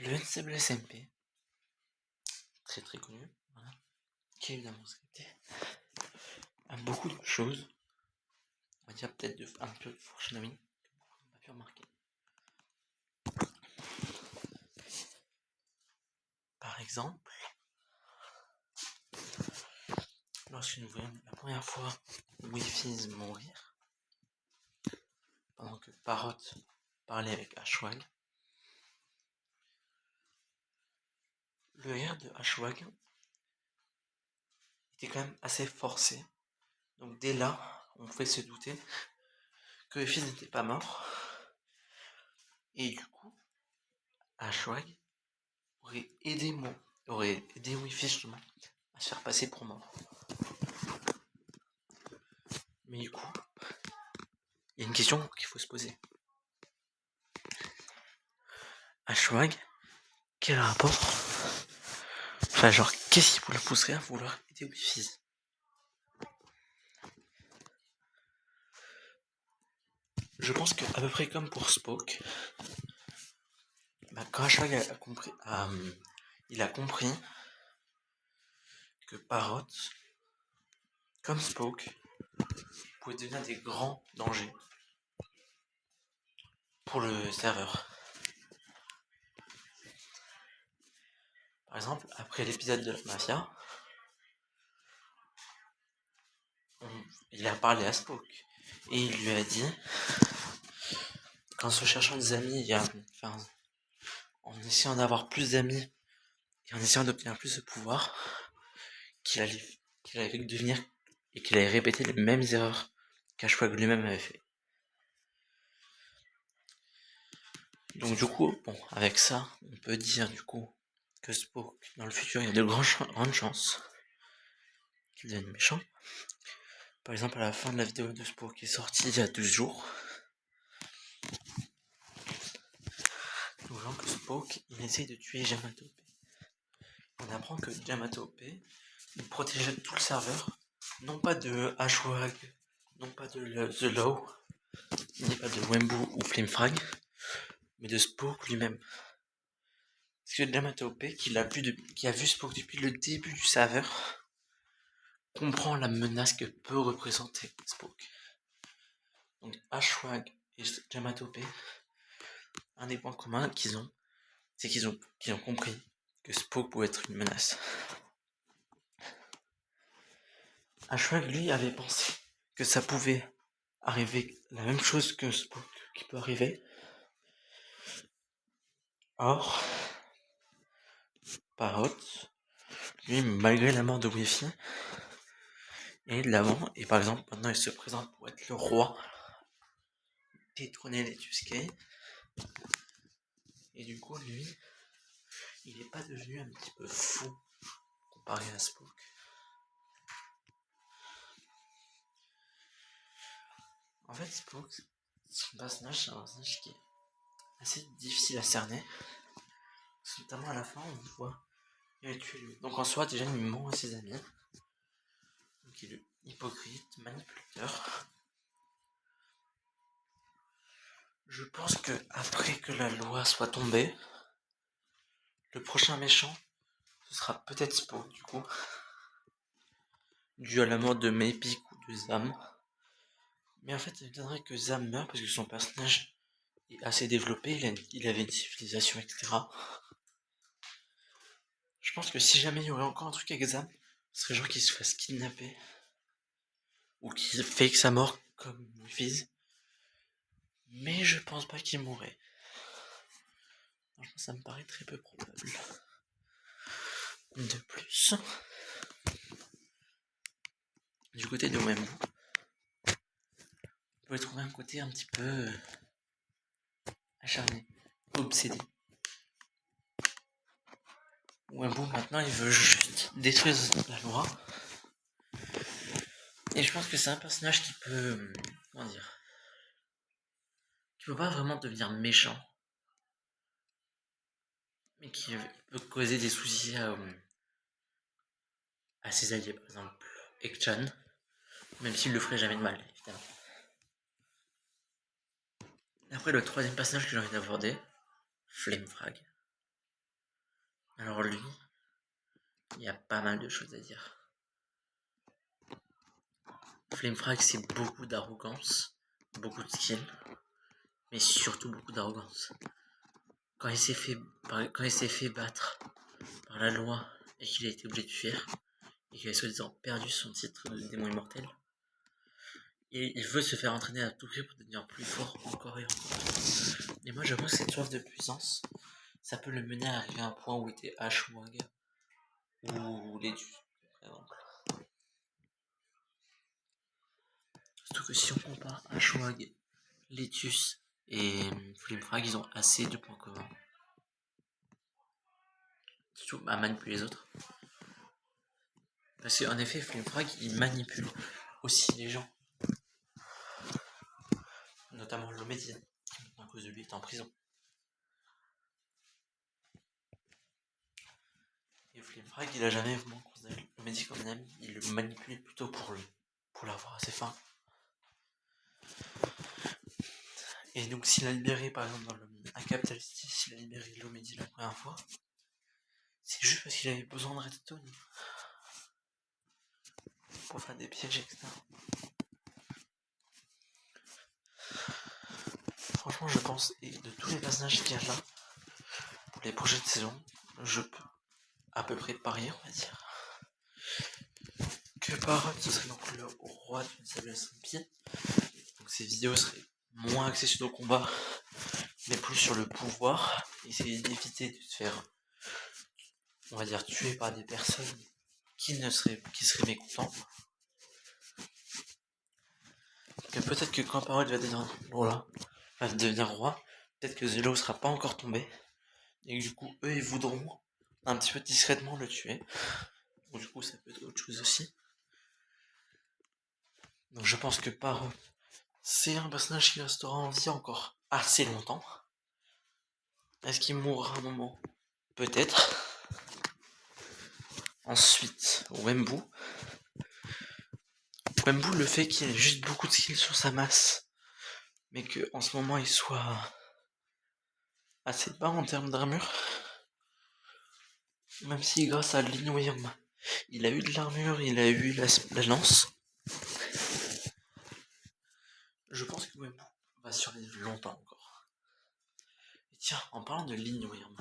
Le NCSMP, très très connu, voilà, qui est évidemment scripté, a beaucoup de choses, on va dire peut-être un peu de foreshadowing, que beaucoup n'ont pas pu remarquer. Par exemple, lorsque nous voyons la première fois Wi-Fi mourir, pendant que Parrot parlait avec Ashwag, le rire de Ashwag était quand même assez forcé. Donc dès là, on pouvait se douter que Wi-Fi n'était pas mort. Et du coup, Ashwag aurait aidé Wi-Fi justement à se faire passer pour mort. Mais du coup, il y a une question qu'il faut se poser. Ashwag, quel rapport? Enfin, genre, qu'est-ce qui le pousserait à vouloir aider Wi-Fi? Je pense que, à peu près comme pour Spock, quand Ashwag il a compris que Parrot, comme Spock, pouvait devenir des grands dangers pour le serveur. Par exemple, après l'épisode de la Mafia, il a parlé à Spock et il lui a dit qu'en se cherchant des amis, en essayant d'avoir plus d'amis et en essayant d'obtenir plus de pouvoir, qu'il allait devenir et qu'il allait répéter les mêmes erreurs qu'Ashwag lui-même avait fait. Donc du coup, bon, avec ça, on peut dire du coup que Spock, dans le futur, il y a de grandes chances qu'il devienne méchant. Par exemple, à la fin de la vidéo de Spock qui est sortie il y a 12 jours, nous voyons que Spock, il essaye de tuer Yamato P. On apprend que Yamato P, il protégeait tout le serveur, non pas de Ashwag, non pas de The Law, ni pas de Wembu ou Flimfrag, mais de Spock lui-même. Parce que Yamato P, qui a vu Spock depuis le début du serveur, comprend la menace que peut représenter Spock. Donc Ashwag et Yamato P, un des points communs qu'ils ont, c'est qu'ils ont compris que Spock pouvait être une menace. Ashwag, lui, avait pensé que ça pouvait arriver la même chose que Spock qui peut arriver. Or, Parrot, lui, malgré la mort de Wi-Fi, et de l'avant, et par exemple, maintenant il se présente pour être le roi, détrôner les Tuskay, et du coup, lui, il n'est pas devenu un petit peu fou comparé à Spock. En fait, Spock, son personnage, c'est un personnage qui est assez difficile à cerner, notamment à la fin, on voit il a tué lui. Donc en soi, déjà, il ment à ses amis. Donc il est hypocrite, manipulateur. Je pense que après que la loi soit tombée, le prochain méchant, ce sera peut-être Spock, du coup. Dû à la mort de Maypick ou de Zam. Mais en fait, ça m'étonnerait que Zam meure parce que son personnage est assez développé, il avait une civilisation, etc. Je pense que si jamais il y aurait encore un truc avec Zam, ce serait genre qu'il se fasse kidnapper. Ou qu'il fake sa mort comme Fizz. Mais je pense pas qu'il mourrait. Franchement, ça me paraît très peu probable. De plus, du côté de Wembu, on peut trouver un côté un petit peu acharné, obsédé. Wembu, maintenant, il veut juste détruire la loi. Et je pense que c'est un personnage qui peut, comment dire, qui peut pas vraiment devenir méchant, mais qui peut causer des soucis à ses alliés, par exemple Ekchan, même s'il le ferait jamais de mal, évidemment. Après, le troisième personnage que j'ai envie d'aborder, Flamefrag. Alors lui, il y a pas mal de choses à dire. Flamefrag, c'est beaucoup d'arrogance, beaucoup de skill, mais surtout beaucoup d'arrogance. Quand il s'est fait battre par la loi et qu'il a été obligé de fuir, et qu'il a soi-disant perdu son titre de démon immortel, et il veut se faire entraîner à tout prix pour devenir plus fort encore et encore. Et moi je pense que cette soif de puissance, ça peut le mener à arriver à un point où il était Ashwag ou Letus, par exemple. Surtout que si on compare Ashwag, Letus et Flamefrag, ils ont assez de points communs. Surtout à manipuler les autres. Parce qu'en effet, Flamefrag, il manipule aussi les gens. Notamment Lomedi, qui à cause de lui est en prison. Et Flamefrag, il a jamais vraiment considéré Lomedi comme un ami, il le manipulait plutôt pour l'avoir à ses fins. Et donc s'il a libéré, par exemple, dans un capitaliste, s'il a libéré Lomedi la première fois, c'est juste parce qu'il avait besoin de redstone pour faire des pièges, etc. Franchement, je pense, et de tous les personnages qu'il y a là, pour les prochaines saisons, je peux à peu près parier, on va dire, que Parrot, ce serait donc le roi d'une sable sans pied. Donc ses vidéos seraient moins axées sur le combat, mais plus sur le pouvoir. Essayer d'éviter de se faire, on va dire, tuer par des personnes qui seraient mécontents. Que peut-être que quand Parrot va devenir roi, peut-être que Zelo sera pas encore tombé, et que du coup eux ils voudront un petit peu discrètement le tuer. Donc du coup ça peut être autre chose aussi. Donc je pense que Parrot, c'est un personnage qui restera en vie encore assez longtemps. Est-ce qu'il mourra un moment? Peut-être. Ensuite, Wembu. Wembu, le fait qu'il ait juste beaucoup de skills sur sa masse, mais qu'en ce moment il soit assez bas en termes d'armure, même si grâce à Lin Wyrm, il a eu de l'armure, il a eu la lance, je pense que Wembu va survivre longtemps encore. Et tiens, en parlant de Lin Wyrm,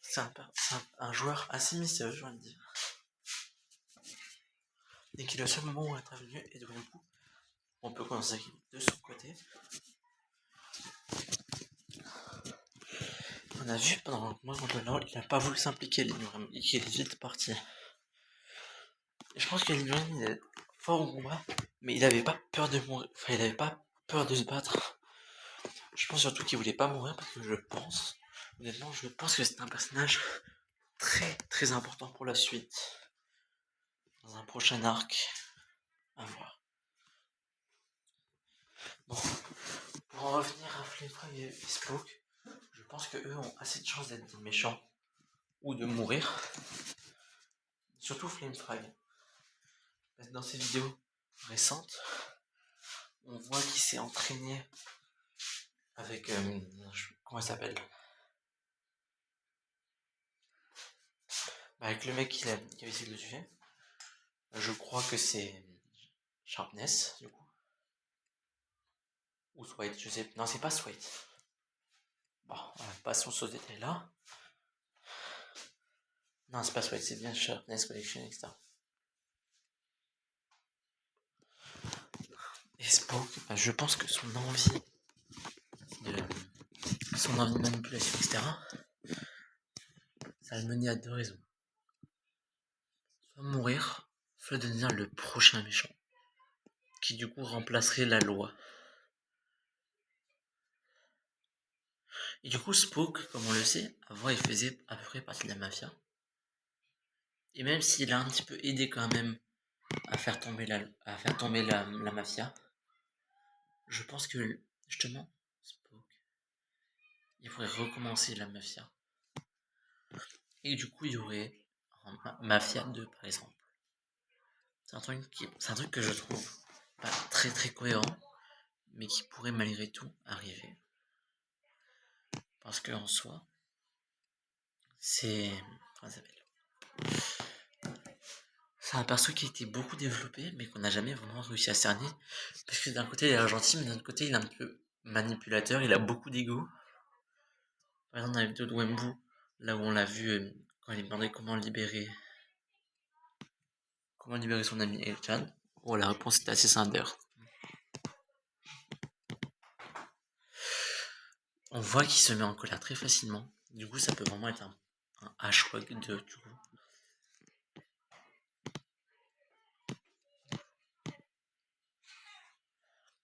c'est un joueur assez mystérieux, je viens de dire. Et qui est le seul moment où est intervenu, et de Wembu, on peut commencer de son côté. On a vu pendant le combat contre le Nord, il n'a pas voulu s'impliquer, Lin Wyrm, et qu'il est vite parti. Et je pense que Lin Wyrm, il est fort au combat, mais il avait pas peur de mourir, enfin il avait pas peur de se battre. Je pense surtout qu'il voulait pas mourir parce que honnêtement, je pense que c'est un personnage très très important pour la suite. Dans un prochain arc, à voir. Bon, pour en revenir à Flamefrag et Spook, je pense que eux ont assez de chances d'être des méchants ou de mourir. Surtout Flamefrag. Parce que dans ses vidéos récentes, on voit qu'il s'est entraîné avec comment il s'appelle, avec le mec qui avait essayé de le tuer. Je crois que c'est Sharpness, du coup. Ou Swite, je sais. Non, c'est pas Swite. Bon, passons sur ce détail là. Non, c'est pas Swite, c'est bien Sharpness Collection, etc. Et Spook, je pense que son envie de manipulation, etc., ça le menait à deux raisons. Soit mourir, soit devenir le prochain méchant. Qui du coup remplacerait la loi. Et du coup, Spook, comme on le sait, avant il faisait à peu près partie de la mafia. Et même s'il a un petit peu aidé quand même à faire tomber la mafia, je pense que justement, Spook, il pourrait recommencer la mafia. Et du coup, il y aurait un Mafia 2 par exemple. C'est un truc que je trouve pas très très cohérent, mais qui pourrait malgré tout arriver. Parce qu'en soi, c'est... Comment ça s'appelle? C'est un perso qui a été beaucoup développé, mais qu'on n'a jamais vraiment réussi à cerner. Parce que d'un côté, il est gentil, mais d'un autre côté, il est un peu manipulateur, il a beaucoup d'ego. Par exemple, dans la vidéo de Wembu, là où on l'a vu quand il demandait comment libérer son ami El-Chan. Oh, la réponse était assez simple d'ailleurs. On voit qu'il se met en colère très facilement. Du coup, ça peut vraiment être un H-Wag du coup.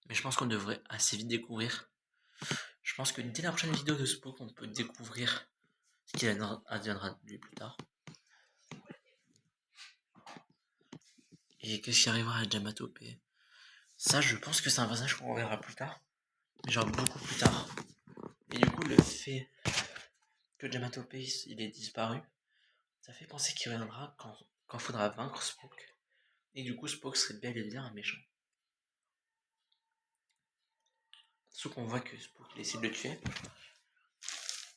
Mais je pense qu'on devrait assez vite découvrir. Je pense que dès la prochaine vidéo de Spook, on peut découvrir ce qu'il adviendra de lui plus tard. Et qu'est-ce qui arrivera à Jamatopé? Ça, je pense que c'est un passage qu'on verra plus tard. Genre beaucoup plus tard. Et du coup, le fait que Jamatopé il est disparu, ça fait penser qu'il reviendra quand faudra vaincre Spook. Et du coup, Spook serait bel et bien un méchant. Sauf qu'on voit que Spook il essaie de le tuer.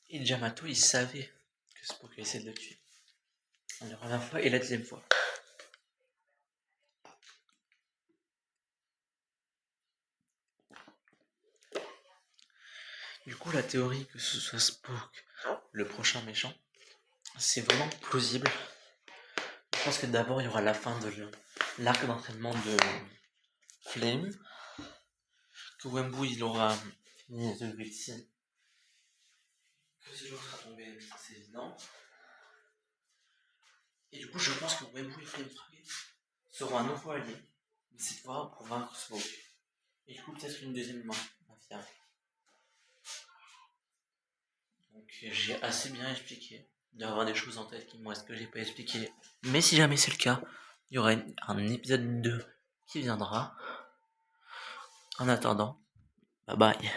Et Jamato il savait que Spook essaie de le tuer. La première fois et la deuxième fois. Du coup, la théorie que ce soit Spook le prochain méchant, c'est vraiment plausible. Je pense que d'abord il y aura la fin de l'arc d'entraînement de Flame. Que Wembu il aura fini The Great Sin. Que ce jour sera tombé, c'est évident. Et du coup, je pense que Wembu et Flame Frag seront un nouveau allié, mais cette fois pour vaincre Spook. Et du coup, peut-être une deuxième mafia. Donc, j'ai assez bien expliqué. Il doit y avoir des choses en tête qui me restent que j'ai pas expliqué. Mais si jamais c'est le cas, il y aura un épisode 2 qui viendra. En attendant, bye bye.